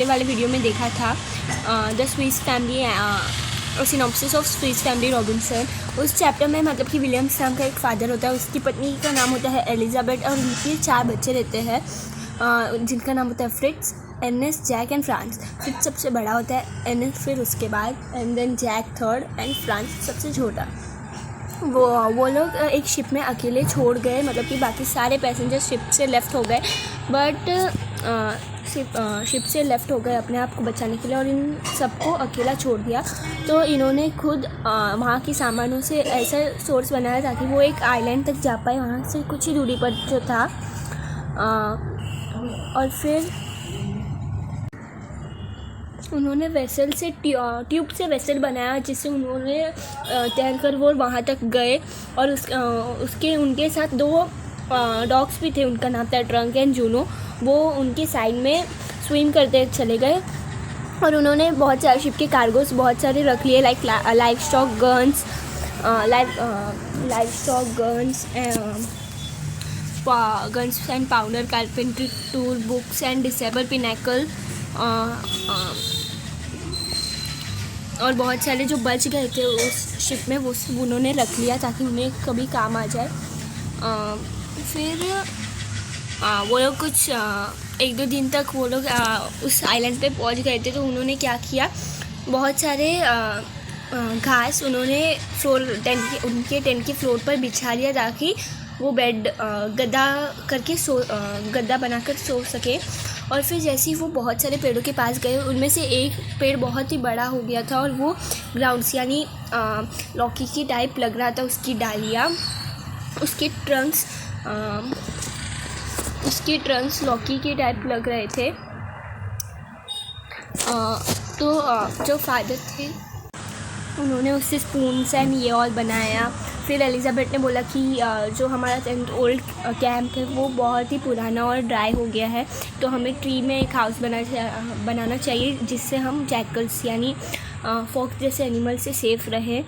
वाले वीडियो में देखा था, the Swiss family synopsis of Swiss family Robinson. उस चैप्टर में मतलब कि विलियम्स नाम का एक फादर होता है, उसकी पत्नी का नाम होता है एलिजाबेथ और उनके 4 बच्चे रहते हैं जिनका नाम होता है Fritz, Ernest, Jack and Franz. Fritz सबसे बड़ा होता है, एर्नेस्ट फिर उसके बाद, and then Jack third and Franz सबसे छोटा। वो लोग एक शिप में अकेले छोड़ गए, मतलब कि बाकी सारे पैसेंजर शिप से लेफ़्ट हो गए, बट शिप से लेफ़्ट हो गए अपने आप को बचाने के लिए और इन सबको अकेला छोड़ दिया। तो इन्होंने खुद वहाँ के सामानों से ऐसा सोर्स बनाया ताकि वो एक आइलैंड तक जा पाए, वहाँ से कुछ ही दूरी पर जो था। और फिर उन्होंने वेसल से ट्यूब से वेसल बनाया जिससे उन्होंने तैरकर वो वहाँ तक गए। और उनके साथ 2 डॉग्स भी थे, उनका नाम था ट्रंक एंड जूनो। वो उनके साइड में स्विम करते चले गए और उन्होंने बहुत सारे शिप के कार्गोस बहुत सारे रख लिए, like life stock guns and powder, carpentry tool, books and disable pinnacle, और बहुत सारे जो बच गए थे उस शिप में वो सब उन्होंने रख लिया ताकि उन्हें कभी काम आ जाए। फिर वो लोग कुछ 1-2 दिन तक वो लोग उस आइलैंड पे पहुंच गए थे। तो उन्होंने क्या किया, बहुत सारे घास उन्होंने उनके टेंट के फ्लोर पर बिछा लिया ताकि वो बेड गद्दा बनाकर सो सके। और फिर जैसे ही वो बहुत सारे पेड़ों के पास गए, उनमें से एक पेड़ बहुत ही बड़ा हो गया था और वो ग्राउंड्स यानी लौकी की टाइप लग रहा था, उसकी डालियाँ, उसके ट्रंक्स लौकी के टाइप लग रहे थे। तो जो फादर थे उन्होंने उससे स्पून्स एंड ये ऑल बनाया। फिर एलिजाबेथ ने बोला कि जो हमारा टेंट ओल्ड कैंप है वो बहुत ही पुराना और ड्राई हो गया है, तो हमें ट्री में एक हाउस बनाना चाहिए जिससे हम जैकल्स यानी फॉक्स जैसे एनिमल से सेफ़ रहे।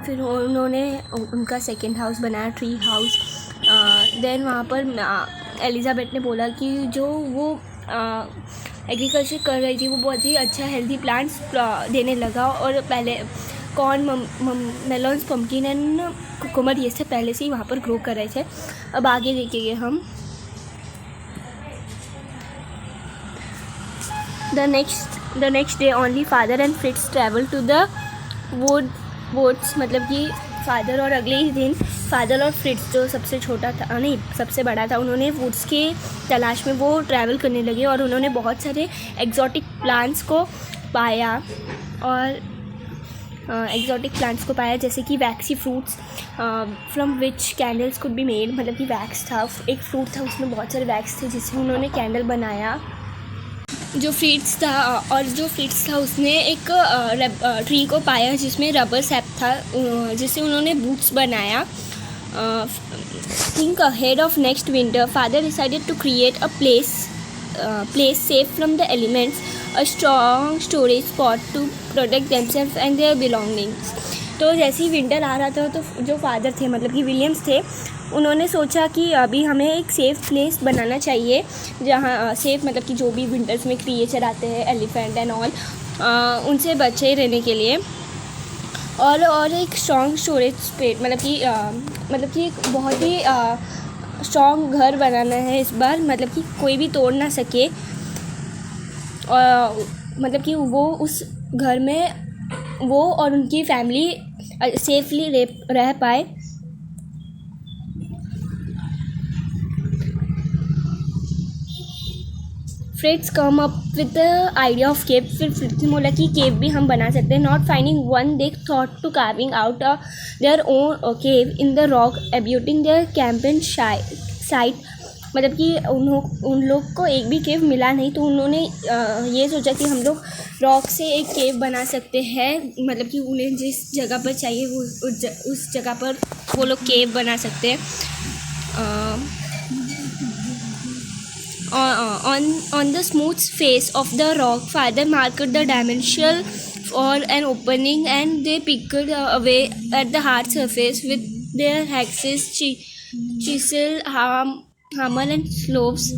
फिर उन्होंने उनका सेकंड हाउस बनाया, ट्री हाउस। देन वहाँ पर एलिजाबेथ ने बोला कि जो वो एग्रीकल्चर कर रही थी वो बहुत ही अच्छा हेल्दी प्लांट्स देने लगा और पहले corn, melons, pumpkin and cucumber ये सब पहले से ही वहाँ पर ग्रो कर रहे थे। अब आगे देखेंगे हम। The next day only father and Fritz travel to the woods, मतलब कि फादर और अगले ही दिन फादर और फ्रिट्स जो सबसे बड़ा था, उन्होंने वुड्स के तलाश में वो ट्रैवल करने लगे और उन्होंने बहुत सारे एक्जॉटिक प्लांट्स को पाया जैसे कि waxy fruits from which candles could be made, मतलब कि वैक्स था, एक फ्रूट था उसमें बहुत सारे वैक्स थे जिससे उन्होंने कैंडल बनाया। जो फ्रिट्स था उसने एक ट्री को पाया जिसमें रबर सैप था जिससे उन्होंने बूट्स बनाया। Think ahead of next winter, father decided to create a place safe from the elements, a strong storage spot to protect themselves and their belongings। तो जैसे ही विंटर आ रहा था तो जो फादर थे मतलब कि विलियम्स थे, उन्होंने सोचा कि अभी हमें एक सेफ़ प्लेस बनाना चाहिए जहाँ सेफ़ मतलब कि जो भी विंटर्स में क्रिएचर आते हैं एलिफेंट एंड ऑल उनसे बचे रहने के लिए, और एक स्ट्रॉन्ग स्टोरेज स्पेस मतलब कि एक बहुत ही स्ट्रॉन्ग घर बनाना है इस बार, मतलब कि कोई भी तोड़ ना सके, और मतलब कि वो उस घर में वो और उनकी फैमिली सेफली रह पाए। Fritz come up with the idea of cave, फिर फ्रिट्स ने बोला कि केव भी हम बना सकते हैं। Not finding one they thought to carving out their own cave in the rock abutting their campaign site, मतलब कि उन लोग को एक भी केव मिला नहीं, तो उन्होंने ये सोचा कि हम लोग रॉक से एक केव बना सकते हैं, मतलब कि उन्हें जिस जगह पर चाहिए वो उस जगह पर वो लोग केव बना सकते हैं। On the smooth face of the rock, father marked the dimension for an opening, and they picked away at the hard surface with their axes, chisel, hammer and sloves.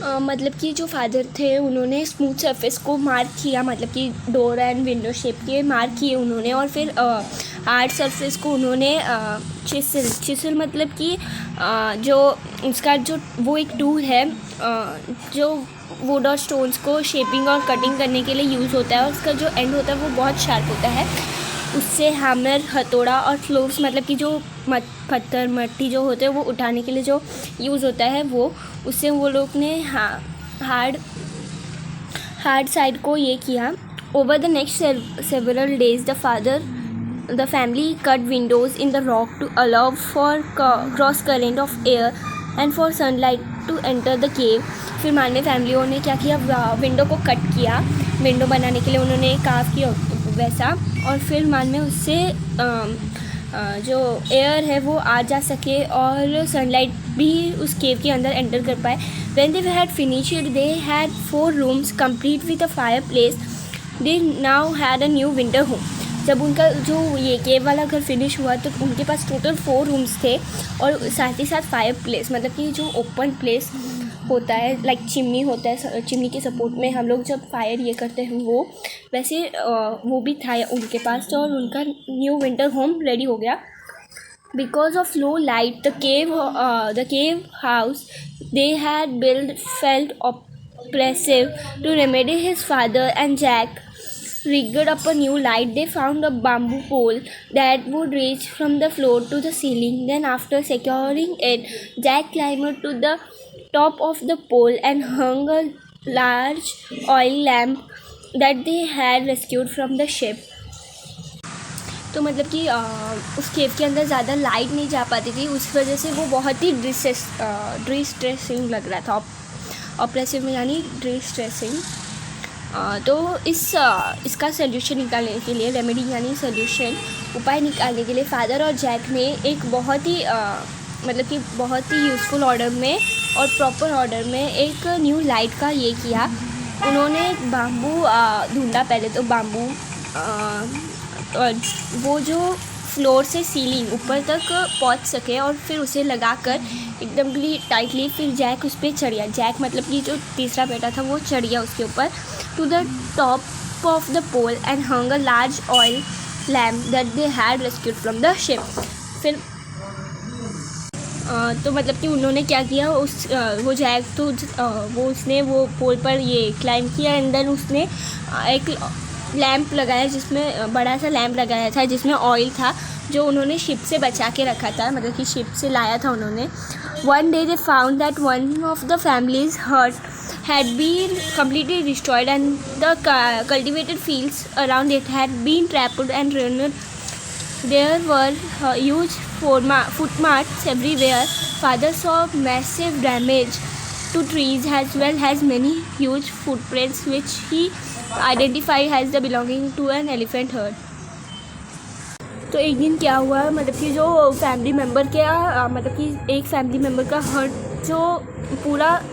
मतलब कि जो फादर थे उन्होंने स्मूथ सरफेस को mark किया, मतलब कि door and window shape के मार्क किए उन्होंने, और फिर हार्ड सरफेस को उन्होंने चिसल मतलब कि जो उसका जो वो एक टूल है जो वुड और स्टोन्स को शेपिंग और कटिंग करने के लिए यूज़ होता है, और उसका जो एंड होता है वो बहुत शार्प होता है। उससे हैमर, हथौड़ा और फ्लोर्स मतलब कि जो पत्थर मट्टी जो होते हैं वो उठाने के लिए जो यूज़ होता है वो, उससे वो लोग ने हार्ड साइड को ये किया। Over the next several days the family cut windows in the rock to allow for cross current of air and for sunlight to enter the cave. फिर मानवे फैमिलियों ने क्या किया, विंडो को कट किया, विंडो बनाने के लिए उन्होंने कार्व किया वैसा, और फिर मान में उससे जो एयर है वो आ जा सके और सनलाइट भी उस केव के अंदर एंटर कर पाए। When they had finished they had 4 rooms complete with a fire place. They now had a new winter home. जब उनका जो ये केव वाला घर फिनिश हुआ तो उनके पास टोटल 4 रूम्स थे, और साथ ही साथ फायर प्लेस मतलब कि जो ओपन प्लेस होता है, लाइक चिमनी होता है, चिमनी के सपोर्ट में हम लोग जब फायर ये करते हैं वो वैसे वो भी था उनके पास, और उनका न्यू विंटर होम रेडी हो गया। Because of low light the cave house they had build felt oppressive. To remedy his father and Jack rigged up a new light. They found a bamboo pole that would reach from the floor to the ceiling. Then after securing it, Jack climbed to the top of the pole and hung a large oil lamp that they had rescued from the ship. तो मतलब कि उस केव के अंदर ज़्यादा light नहीं जा पाती थी, उस वजह से वो बहुत ही डिस्ट्रेसिंग लग रहा था। ऑपरेसिव में यानी डिस्ट्रेसिंग। तो इसका सोल्यूशन निकालने के लिए, रेमेडी यानी सोल्यूशन, उपाय निकालने के लिए फादर और जैक ने एक बहुत ही मतलब कि बहुत ही यूज़फुल ऑर्डर में और प्रॉपर ऑर्डर में एक न्यू लाइट का ये किया। उन्होंने बाम्बू ढूंढा, पहले तो बाम्बू वो जो फ्लोर से सीलिंग ऊपर तक पहुंच सके, और फिर उसे लगाकर एकदम टाइटली फिर जैक उस पर चढ़ गया। जैक मतलब कि जो तीसरा बेटा था वो चढ़ गया उसके ऊपर to the top of the pole and hung a large oil lamp that they had rescued from the ship. फिर तो मतलब कि उन्होंने क्या किया, वो जैक तो उसने वो पोल पर ये क्लाइंब किया, एंड देन उसने एक लैंप लगाया, जिसमें बड़ा सा लैंप लगाया था जिसमें ऑयल था, जो उन्होंने शिप से बचा के रखा था, मतलब कि शिप से लाया था उन्होंने। One day they found that one of the families hurt had been completely destroyed and the cultivated fields around it had been trampled and ruined. There were huge footmarks everywhere. Father saw massive damage to trees as well as many huge footprints which he identified as the belonging to an elephant herd. तो एक दिन क्या हुआ, मतलब कि जो family member का मतलब कि एक फैमिली मेम्बर का हर्ट जो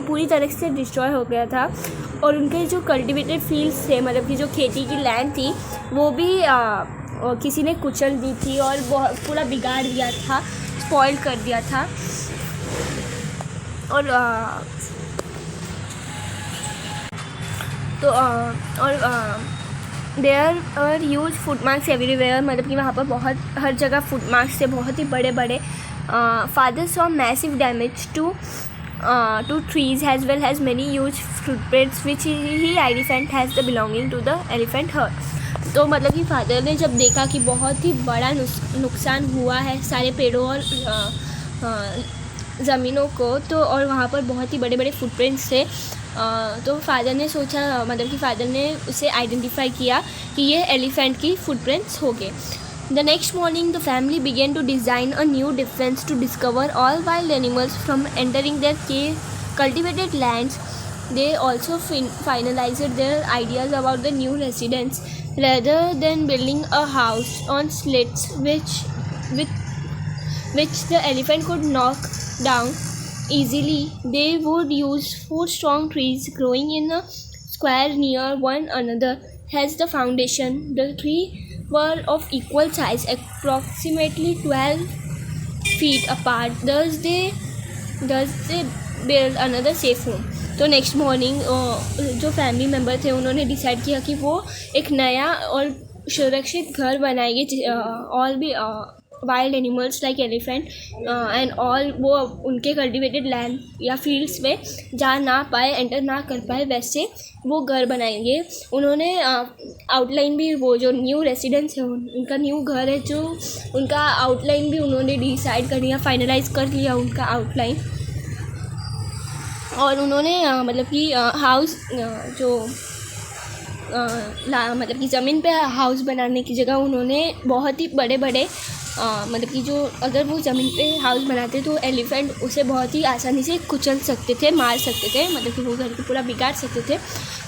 पूरी तरह से डिस्ट्रॉय हो गया था, और उनके जो कल्टिवेटेड फील्ड्स थे, मतलब कि जो खेती की लैंड थी वो भी किसी ने कुचल दी थी और पूरा बिगाड़ दिया था, स्पॉइल कर दिया था। और there are huge footmarks everywhere, मतलब कि वहाँ पर हर जगह फुटमार्क्स थे, बहुत ही बड़े बड़े। Father saw massive damage to trees as well as many huge footprints which he identified as the belonging to the elephant herd. तो मतलब कि फादर ने जब देखा कि बहुत ही बड़ा नुकसान हुआ है सारे पेड़ों और ज़मीनों को, तो और वहाँ पर बहुत ही बड़े बड़े फुटप्रिंट्स थे, तो फादर ने सोचा, मतलब कि फादर ने उसे आइडेंटिफाई किया कि ये एलिफेंट की फुटप्रिंट्स हो गए। The next morning, the family began to design a new defense to discover all wild animals from entering their cultivated lands. They also finalized their ideas about the new residence. Rather than building a house on slits which the elephant could knock down easily, they would use 4 strong trees growing in a square near one another as the foundation. The tree were of equal size, approximately 12 feet apart. Thus they built another safe home. तो next morning जो family member थे उन्होंने decide किया कि वो एक नया और सुरक्षित घर बनाएंगे। ऑल भी wild animals like elephant and all वो उनके कल्टिवेटेड लैंड या फील्ड्स में जा ना पाए, एंटर ना कर पाए, वैसे वो घर बनाएंगे। उन्होंने आउटलाइन भी, वो जो न्यू रेसिडेंट्स है उनका न्यू घर है, जो उनका आउटलाइन भी उन्होंने डिसाइड कर लिया, फाइनलाइज कर लिया उनका आउटलाइन। और उन्होंने मतलब कि हाउस जो मतलब कि ज़मीन पे हाउस बनाने की जगह उन्होंने बहुत ही बड़े बड़े मतलब कि जो अगर वो ज़मीन पे हाउस बनाते तो एलिफेंट उसे बहुत ही आसानी से कुचल सकते थे, मार सकते थे, मतलब कि वो घर को पूरा बिगाड़ सकते थे।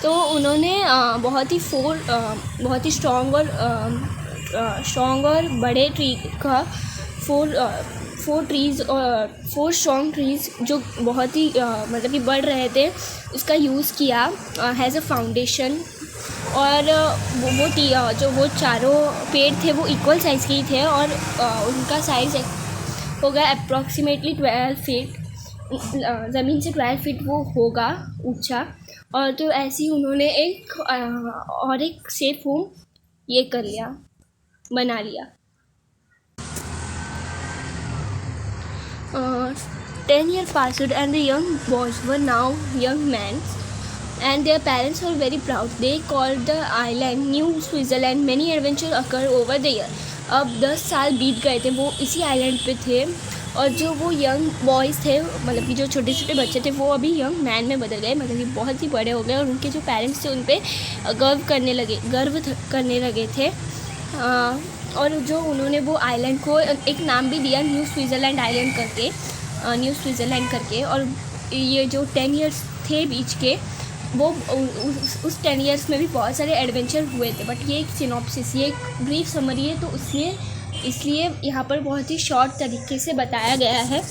तो उन्होंने बहुत ही स्ट्रॉन्ग और बड़े ट्री का फोर स्ट्रॉन्ग ट्रीज़ जो बहुत ही मतलब कि बढ़ रहे थे, उसका यूज़ किया हैज़ अ फाउंडेशन। और वो चारों पेड़ थे वो इक्वल साइज़ के ही थे, और उनका साइज़ होगा अप्रॉक्सीमेटली 12 फीट, ज़मीन से 12 फीट वो होगा ऊंचा। और तो ऐसे ही उन्होंने एक सेफ होम ये बना लिया। 10 years passed and the young boys were now young men and their parents were very proud. They called the island New Switzerland. Many adventures occurred over the year. अब 10 साल बीत गए थे, वो इसी आइलैंड पे थे, और जो वो यंग बॉयज़ थे, मतलब कि जो छोटे छोटे बच्चे थे, वो अभी यंग मैन में बदल गए, मतलब कि बहुत ही बड़े हो गए, और उनके जो पेरेंट्स थे उन पर गर्व करने लगे थे। और जो उन्होंने वो आइलैंड को एक नाम भी दिया न्यू स्विट्ज़रलैंड करके। और ये जो 10 ईयर्स थे बीच के, वो उस 10 ईयर्स में भी बहुत सारे एडवेंचर हुए थे, बट ये एक सिनॉप्सिस, ये एक ब्रीफ समरी है, तो इसलिए यहाँ पर बहुत ही शॉर्ट तरीके से बताया गया है।